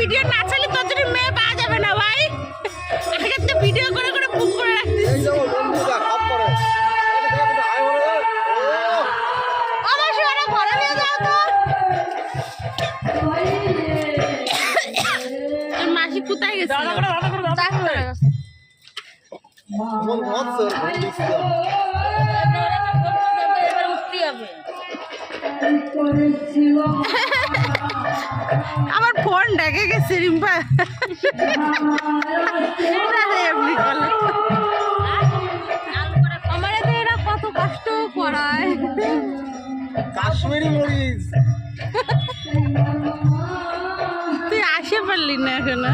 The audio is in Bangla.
ভিডিও না চাইলে তোর জন্য মেয়ে পাওয়া যাবে না ভাই। আগে তো ভিডিও করে করে বুক করে রাখছিস। অবশ্যই ওরা ঘরে নিয়ে যাও তো। মাসি কোথায় গেছে? আমার ফোন ডেকে গেছে রিম্পা। আমার এরা কত কষ্ট করায়। কাশ্মীরি মরিচ তুই আসে পারলি না এখানে।